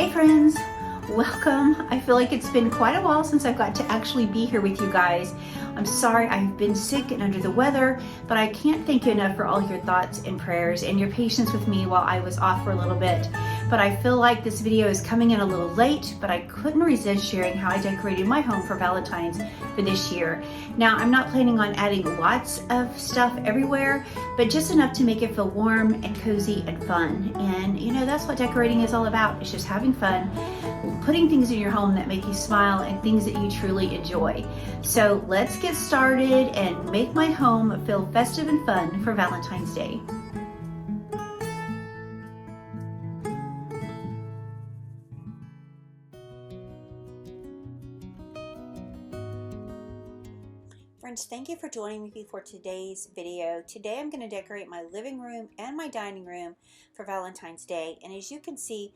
Hey friends, welcome. I feel like it's been quite a while since I've got to actually be here with you guys. I'm sorry I've been sick and under the weather, but I can't thank you enough for all your thoughts and prayers and your patience with me while I was off for a little bit. But I feel like this video is coming in a little late, but I couldn't resist sharing how I decorated my home for Valentine's for this year. Now, I'm not planning on adding lots of stuff everywhere, but just enough to make it feel warm and cozy and fun. And you know, that's what decorating is all about. It's just having fun, putting things in your home that make you smile and things that you truly enjoy. So let's get started and make my home feel festive and fun for Valentine's Day. Friends, thank you for joining me for today's video. Today I'm going to decorate my living room and my dining room for Valentine's Day. And as you can see,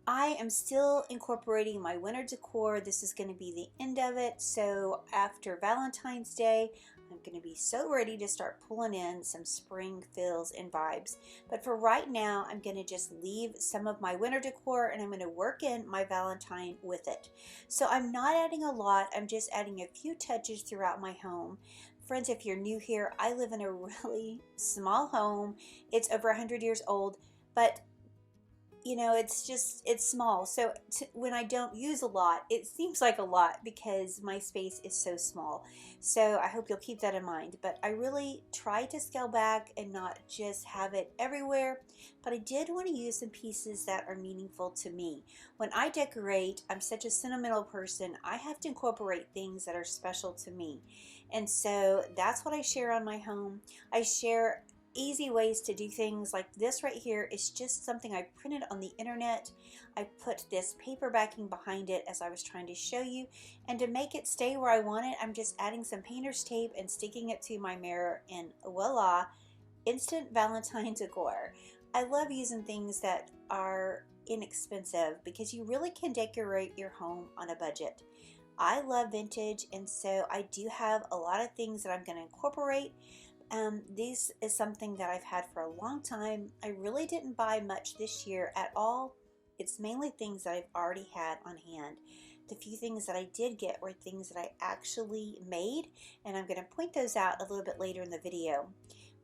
I am still incorporating my winter decor. This is going to be the end of it. So after Valentine's Day, I'm going to be so ready to start pulling in some spring feels and vibes. But for right now, I'm going to just leave some of my winter decor and I'm going to work in my Valentine with it. So I'm not adding a lot. I'm just adding a few touches throughout my home. Friends, if you're new here, I live in a really small home. It's over 100 years old, but you know, it's small. So when I don't use a lot, it seems like a lot because my space is so small. So I hope you'll keep that in mind. But I really try to scale back and not just have it everywhere. But I did want to use some pieces that are meaningful to me. When I decorate, I'm such a sentimental person. I have to incorporate things that are special to me. And so that's what I share on my home. I share easy ways to do things like this right here. Is just something I printed on the internet. I put this paper backing behind it as I was trying to show you, and to make it stay where I want it, I'm just adding some painter's tape and sticking it to my mirror, and voila, instant Valentine's decor. I love using things that are inexpensive because you really can decorate your home on a budget. I love vintage, and so I do have a lot of things that I'm going to incorporate. This is something that I've had for a long time. I really didn't buy much this year at all. It's mainly things that I've already had on hand. The few things that I did get were things that I actually made, and I'm going to point those out a little bit later in the video.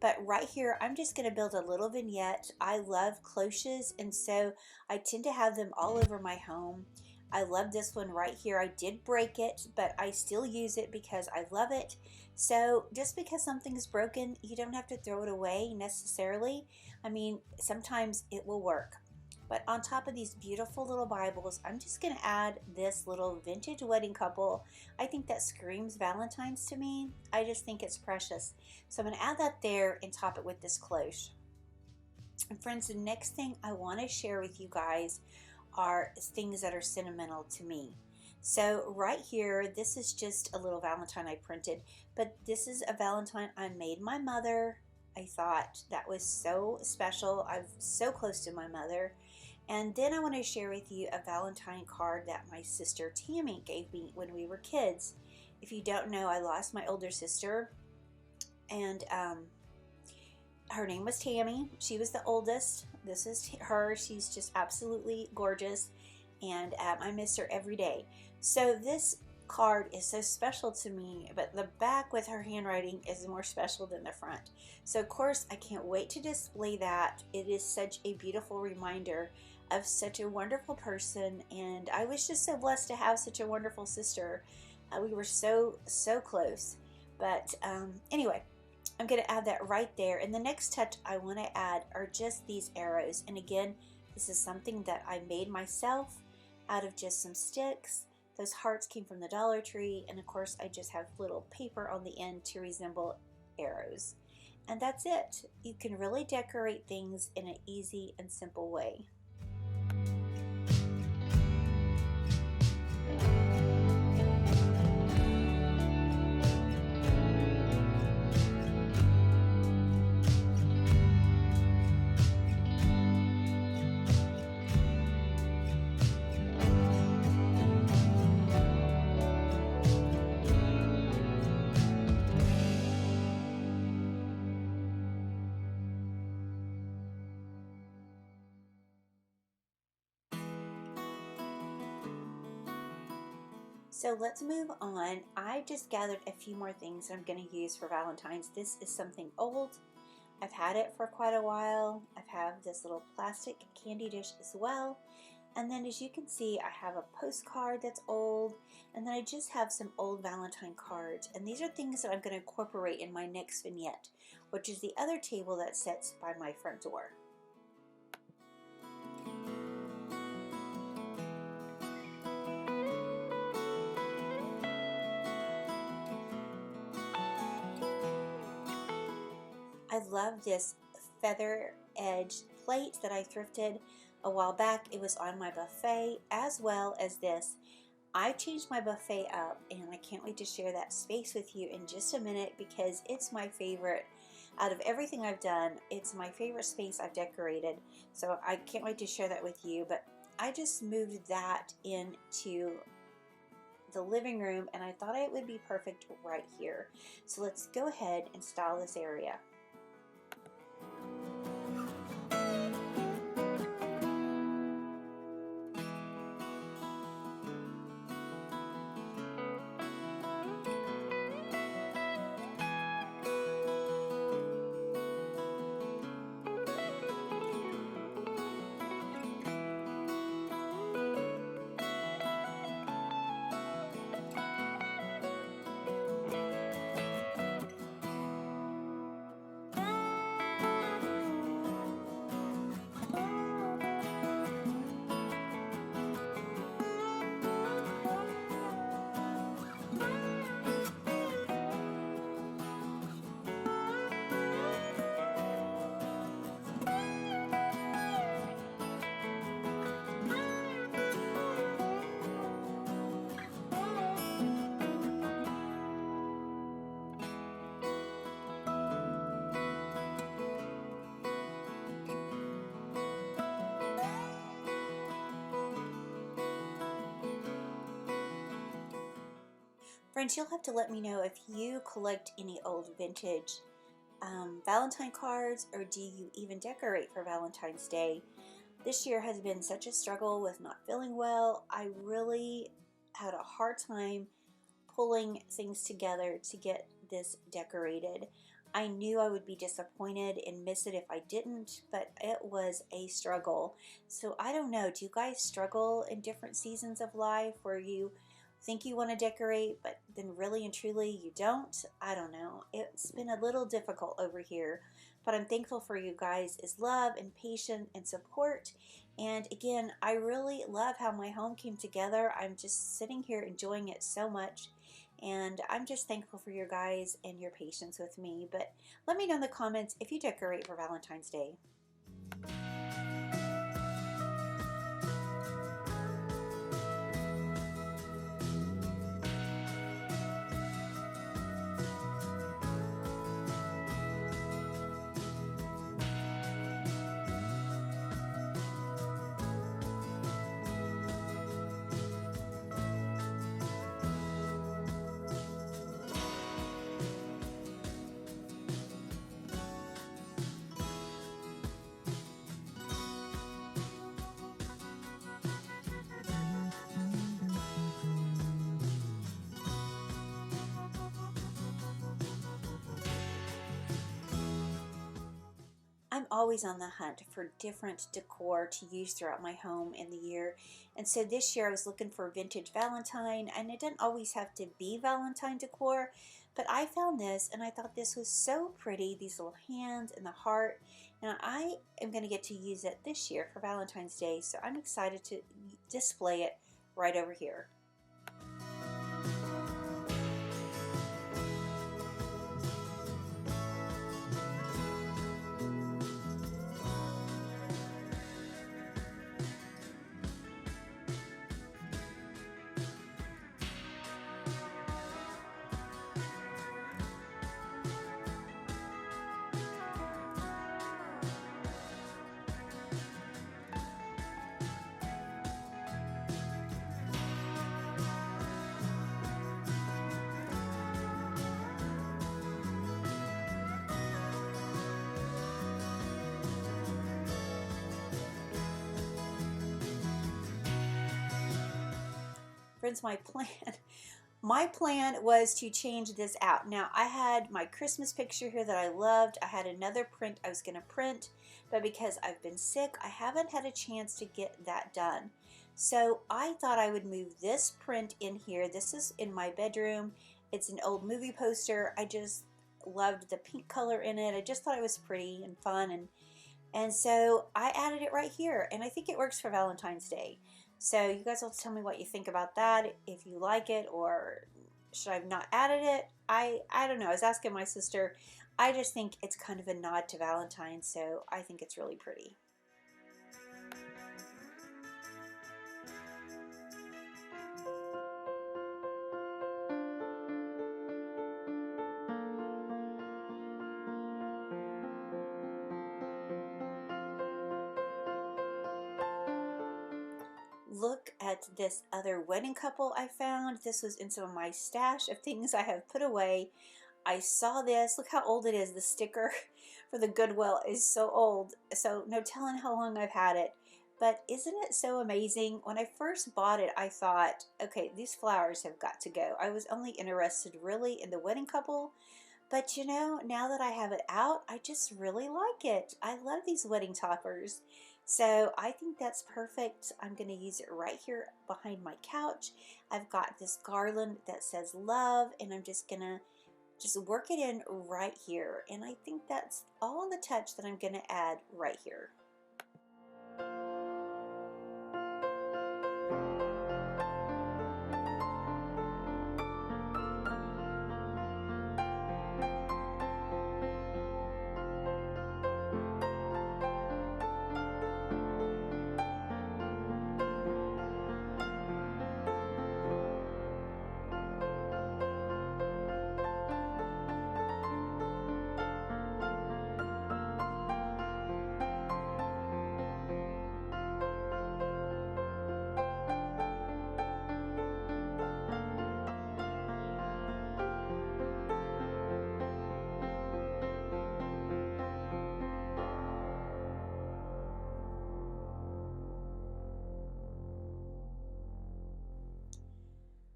But right here, I'm just going to build a little vignette. I love cloches, and so I tend to have them all over my home. I love this one right here. I did break it, but I still use it because I love it. So just because something's broken, you don't have to throw it away necessarily. I mean, sometimes it will work. But on top of these beautiful little Bibles, I'm just going to add this little vintage wedding couple. I think that screams Valentine's to me. I just think it's precious. So I'm going to add that there and top it with this cloche. And friends, the next thing I want to share with you guys are things that are sentimental to me. So right here, this is just a little Valentine I printed, but this is a Valentine I made my mother. I thought that was so special. I'm so close to my mother. And then I want to share with you a Valentine card that my sister Tammy gave me when we were kids. If you don't know, I lost my older sister, and her name was Tammy. She was the oldest. This is her. She's just absolutely gorgeous, and I miss her every day. So this card is so special to me, but the back with her handwriting is more special than the front. So of course I can't wait to display that. It is such a beautiful reminder of such a wonderful person, and I was just so blessed to have such a wonderful sister. We were so close. But anyway, I'm going to add that right there. And the next touch I want to add are just these arrows. And again, this is something that I made myself out of just some sticks. Those hearts came from the Dollar Tree. And of course, I just have little paper on the end to resemble arrows. And that's it. You can really decorate things in an easy and simple way. So let's move on. I just gathered a few more things I'm going to use for Valentine's. This is something old. I've had it for quite a while. I've had this little plastic candy dish as well. And then as you can see, I have a postcard that's old. And then I just have some old Valentine cards. And these are things that I'm going to incorporate in my next vignette, which is the other table that sits by my front door. I love this feather edged plate that I thrifted a while back. It was on my buffet, as well as this. I changed my buffet up, and I can't wait to share that space with you in just a minute because it's my favorite. Out of everything I've done, it's my favorite space I've decorated. So I can't wait to share that with you. But I just moved that into the living room, and I thought it would be perfect right here. So let's go ahead and style this area. Friends, you'll have to let me know if you collect any old vintage Valentine cards, or do you even decorate for Valentine's Day? This year has been such a struggle with not feeling well. I really had a hard time pulling things together to get this decorated. I knew I would be disappointed and miss it if I didn't, but it was a struggle. So I don't know, do you guys struggle in different seasons of life where you think you want to decorate, but then really and truly you don't? I don't know. It's been a little difficult over here, but I'm thankful for you guys' love and patience and support. And again, I really love how my home came together. I'm just sitting here enjoying it so much. And I'm just thankful for your guys and your patience with me. But let me know in the comments if you decorate for Valentine's Day. I'm always on the hunt for different decor to use throughout my home in the year. And so this year I was looking for vintage Valentine, and it didn't always have to be Valentine decor, but I found this and I thought this was so pretty, these little hands and the heart. And I am going to get to use it this year for Valentine's Day, so I'm excited to display it right over here. Friends, my plan my plan was to change this out. Now, I had my Christmas picture here that I loved. I had another print I was going to print, but because I've been sick, I haven't had a chance to get that done. So I thought I would move this print in here. This is in my bedroom. It's an old movie poster. I just loved the pink color in it. I just thought it was pretty and fun, and so I added it right here, and I think it works for Valentine's Day. So you guys will tell me what you think about that, if you like it, or should I have not added it? I don't know. I was asking my sister. I just think it's kind of a nod to Valentine's, so I think it's really pretty. Look at this other wedding couple I found. This was in some of my stash of things I have put away. I saw this. Look how old it is. The sticker for the Goodwill is so old. So no telling how long I've had it. But isn't it so amazing? When I first bought it, I thought, okay, these flowers have got to go. I was only interested really in the wedding couple. But you know, now that I have it out, I just really like it. I love these wedding toppers. So I think that's perfect. I'm going to use it right here behind my couch. I've got this garland that says love, and I'm just going to work it in right here. And I think that's all the touch that I'm going to add right here.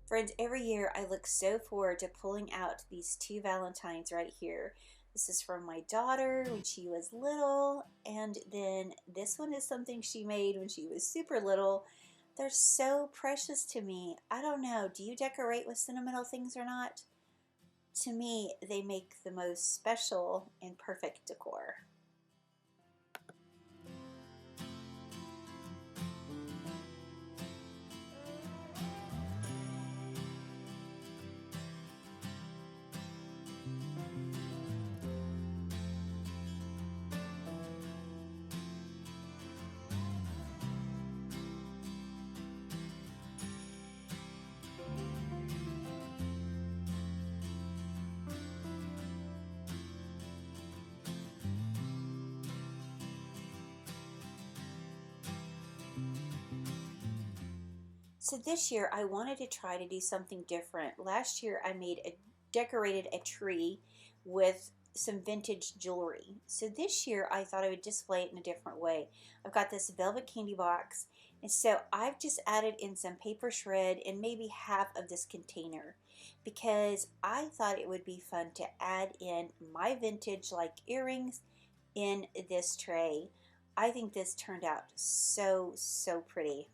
Friends, every year I look so forward to pulling out these two Valentines right here. This is from my daughter when she was little, and then this one is something she made when she was super little. They're so precious to me. I don't know, do you decorate with sentimental things or not? To me, they make the most special and perfect decor. So this year I wanted to try to do something different. Last year I decorated a tree with some vintage jewelry. So this year I thought I would display it in a different way. I've got this velvet candy box, and so I've just added in some paper shred and maybe half of this container because I thought it would be fun to add in my vintage like earrings in this tray. I think this turned out so pretty.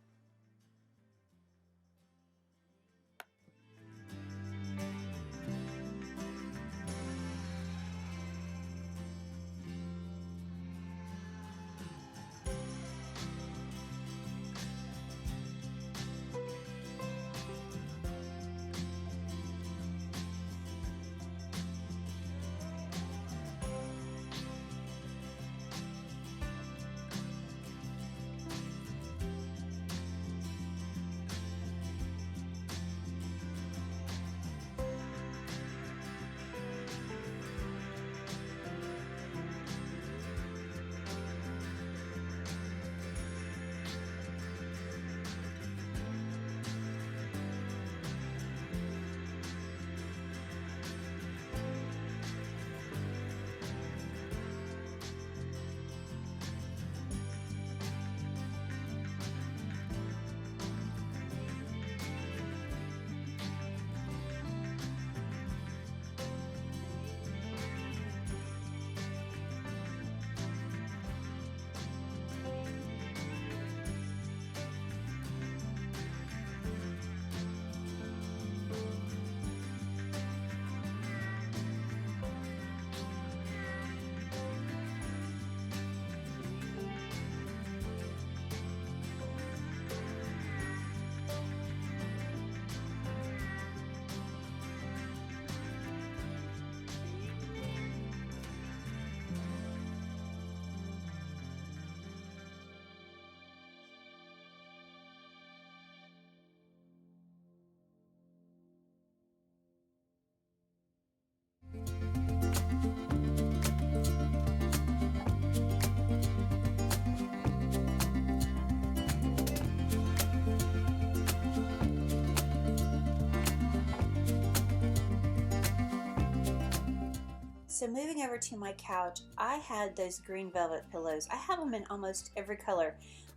So moving over to my couch, I had those green velvet pillows. I have them in almost every color.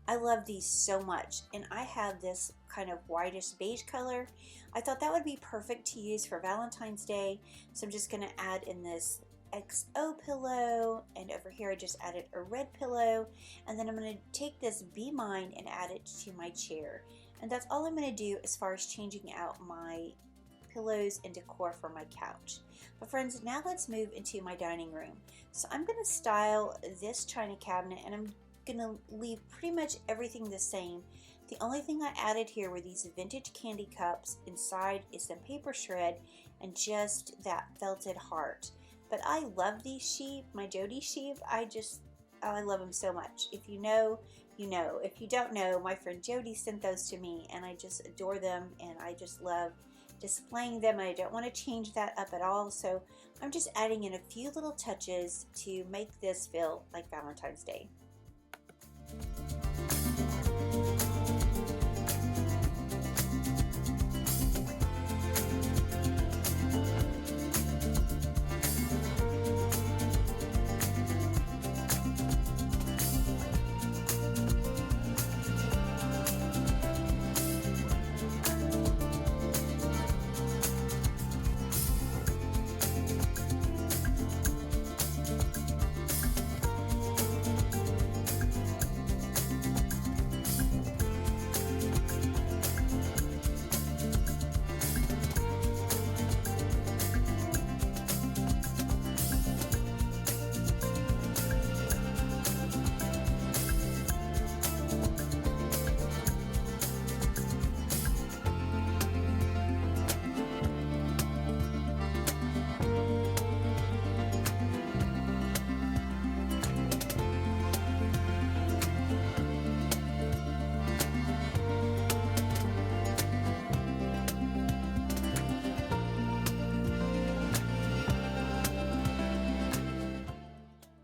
I love these so much, and I have this kind of whitish beige color. I thought that would be perfect to use for Valentine's Day, so I'm just going to add in this XO pillow, and over here I just added a red pillow, and then I'm going to take this Be Mine and add it to my chair. And that's all I'm going to do as far as changing out my pillows and decor for my couch. But friends, now let's move into my dining room. So I'm going to style this china cabinet, and I'm going to leave pretty much everything the same. The only thing I added here were these vintage candy cups. Inside is some paper shred and just that felted heart. But I love these sheep, my Jody sheep. I love them so much. If you know, you know. If you don't know, my friend Jody sent those to me, and I just adore them, and I just love displaying them. I don't want to change that up at all, so I'm just adding in a few little touches to make this feel like Valentine's Day.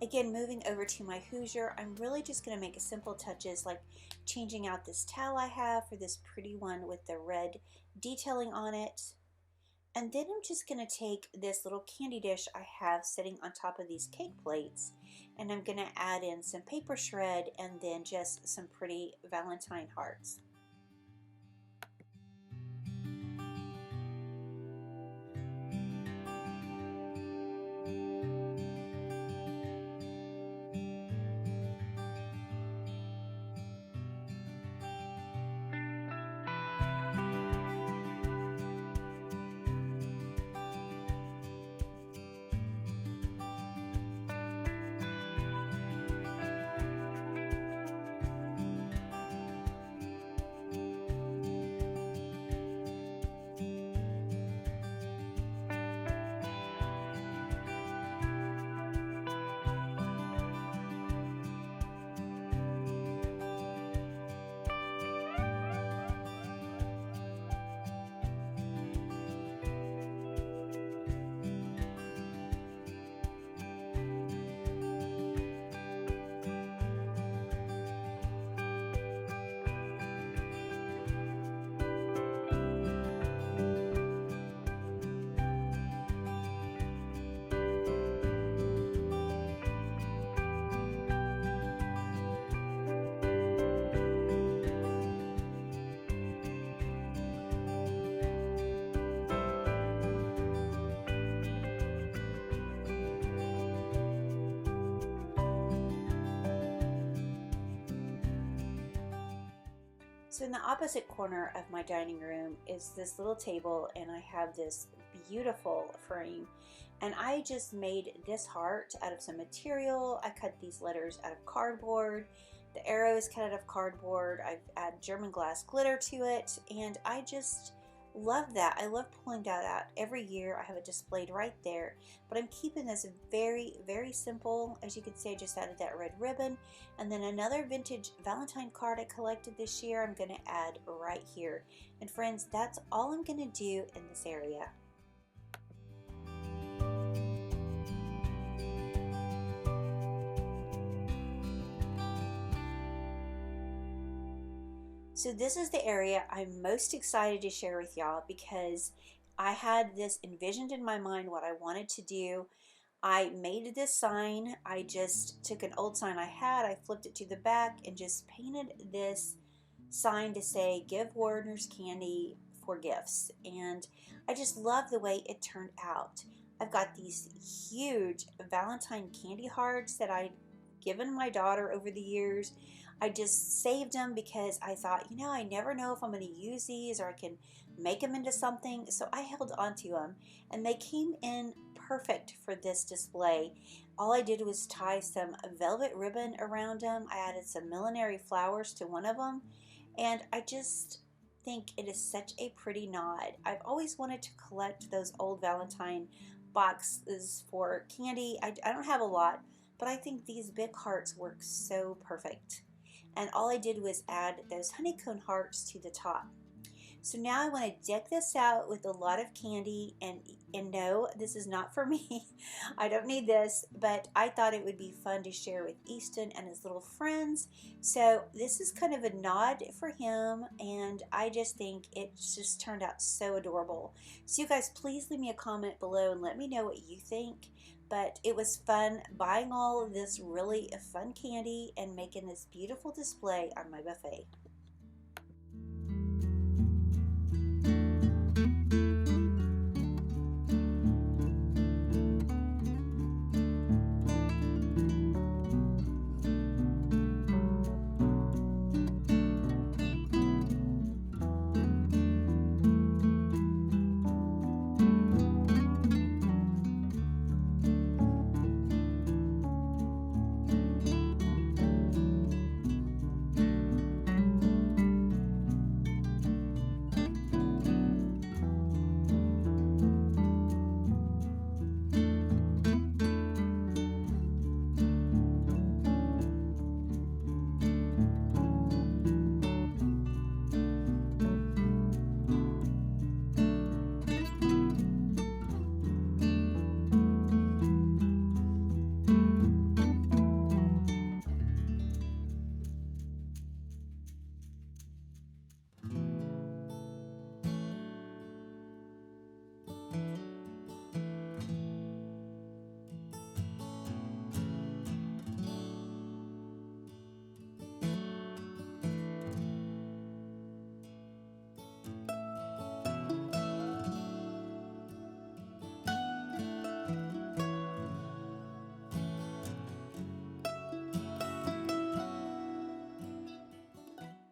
Again, moving over to my Hoosier, I'm really just going to make simple touches like changing out this towel I have for this pretty one with the red detailing on it. And then I'm just going to take this little candy dish I have sitting on top of these cake plates, and I'm going to add in some paper shred and then just some pretty Valentine hearts. So in the opposite corner of my dining room is this little table, and I have this beautiful frame, and I just made this heart out of some material. I cut these letters out of cardboard. The arrow is cut out of cardboard. I've added German glass glitter to it, and I just love that. I love pulling that out every year. I have it displayed right there, but I'm keeping this very, very simple. As you can see, I just added that red ribbon, and then another vintage Valentine card I collected this year I'm going to add right here. And friends, that's all I'm going to do in this area. So this is the area I'm most excited to share with y'all, because I had this envisioned in my mind what I wanted to do. I made this sign. I just took an old sign I had, I flipped it to the back and just painted this sign to say give Warner's Candy for gifts. And I just love the way it turned out. I've got these huge Valentine candy hearts that I've given my daughter over the years. I just saved them because I thought, you know, I never know if I'm going to use these or I can make them into something. So I held onto them and they came in perfect for this display. All I did was tie some velvet ribbon around them. I added some millinery flowers to one of them, and I just think it is such a pretty nod. I've always wanted to collect those old Valentine boxes for candy. I don't have a lot, but I think these big hearts work so perfect. And all I did was add those honeycomb hearts to the top. So now I want to deck this out with a lot of candy, and no, this is not for me. I don't need this, but I thought it would be fun to share with Easton and his little friends. So this is kind of a nod for him, and I just think it just turned out so adorable. So you guys, please leave me a comment below and let me know what you think. But it was fun buying all of this really fun candy and making this beautiful display on my buffet.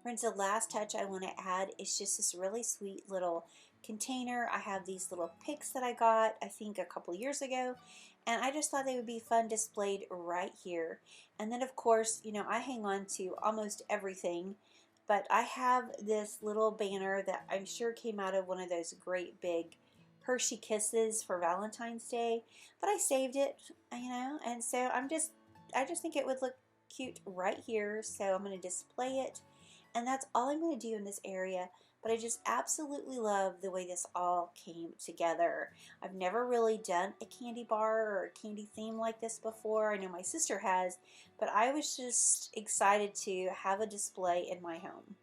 Friends, the last touch I want to add is just this really sweet little container. I have these little picks that I got, I think a couple years ago, and I just thought they would be fun displayed right here. And then of course, you know, I hang on to almost everything, but I have this little banner that I'm sure came out of one of those great big Hershey Kisses for Valentine's Day, but I saved it, you know, and so I just think it would look cute right here, so I'm going to display it. And that's all I'm going to do in this area, but I just absolutely love the way this all came together. I've never really done a candy bar or a candy theme like this before. I know my sister has, but I was just excited to have a display in my home.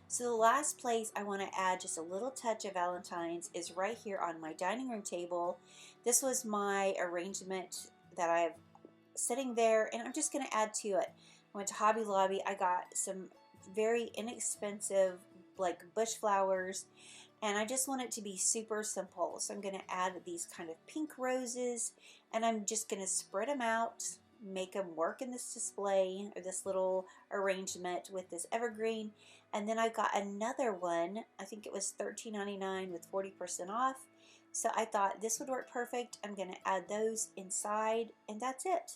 So the last place I want to add just a little touch of Valentine's is right here on my dining room table. This was my arrangement that I have sitting there, and I'm just going to add to it. I went to Hobby Lobby. I got some very inexpensive like bush flowers, and I just want it to be super simple. So I'm going to add these kind of pink roses, and I'm just going to spread them out make them work in this display or this little arrangement with this evergreen. And then I got another one, I think it was $13.99 with 40% off. So I thought this would work perfect. I'm going to add those inside, and that's it.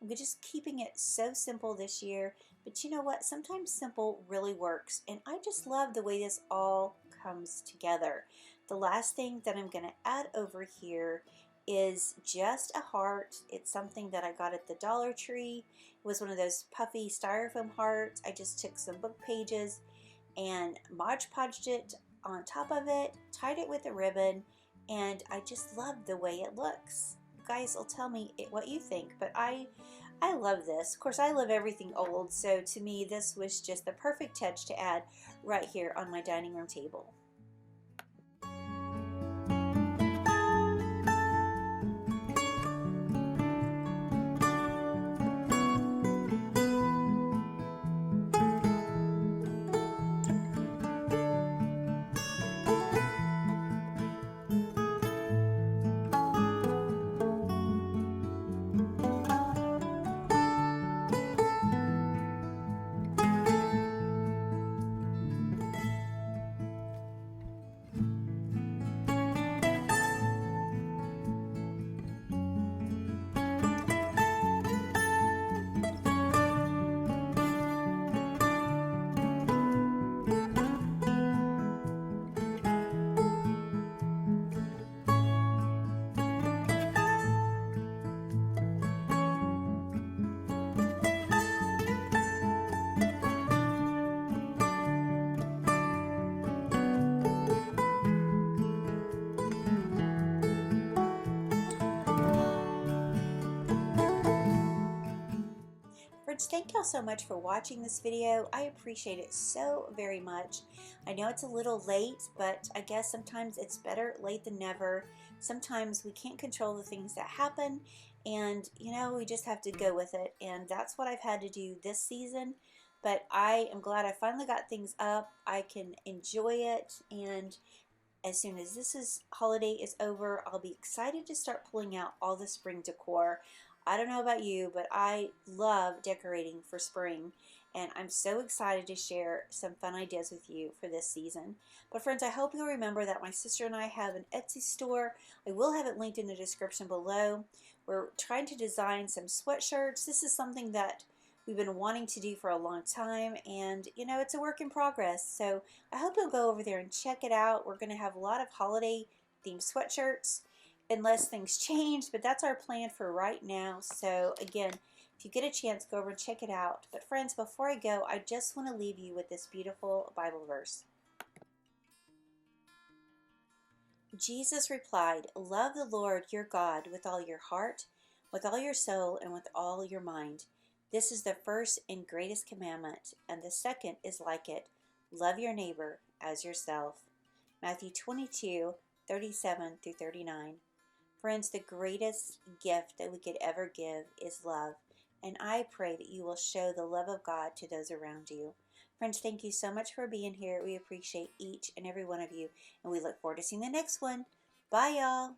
I'm just keeping it so simple this year, but you know what? Sometimes simple really works, and I just love the way this all comes together. The last thing that I'm going to add over here is just a heart. It's something that I got at the Dollar Tree. It was one of those puffy styrofoam hearts. I just took some book pages and Mod Podged it on top of it, tied it with a ribbon, and I just love the way it looks. You guys will tell me what you think, but I love this. Of course, I love everything old, so to me this was just the perfect touch to add right here on my dining room table. Friends, thank y'all so much for watching this video. I appreciate it so very much. I know it's a little late, but I guess sometimes it's better late than never. Sometimes we can't control the things that happen, and you know, we just have to go with it, and that's what I've had to do this season. But I am glad I finally got things up. I can enjoy it, and as soon as holiday is over, I'll be excited to start pulling out all the spring decor. I don't know about you, but I love decorating for spring, and I'm so excited to share some fun ideas with you for this season. But friends, I hope you'll remember that my sister and I have an Etsy store. I will have it linked in the description below. We're trying to design some sweatshirts. This is something that we've been wanting to do for a long time, and you know, it's a work in progress. So I hope you'll go over there and check it out. We're going to have a lot of holiday themed sweatshirts unless things change, but that's our plan for right now. So again, if you get a chance, go over and check it out. But friends, before I go, I just want to leave you with this beautiful Bible verse. Jesus replied, "Love the Lord your God with all your heart, with all your soul, and with all your mind. This is the first and greatest commandment, and the second is like it. Love your neighbor as yourself." Matthew 22:37 through 39. Friends, the greatest gift that we could ever give is love, and I pray that you will show the love of God to those around you. Friends, thank you so much for being here. We appreciate each and every one of you, and we look forward to seeing the next one. Bye, y'all.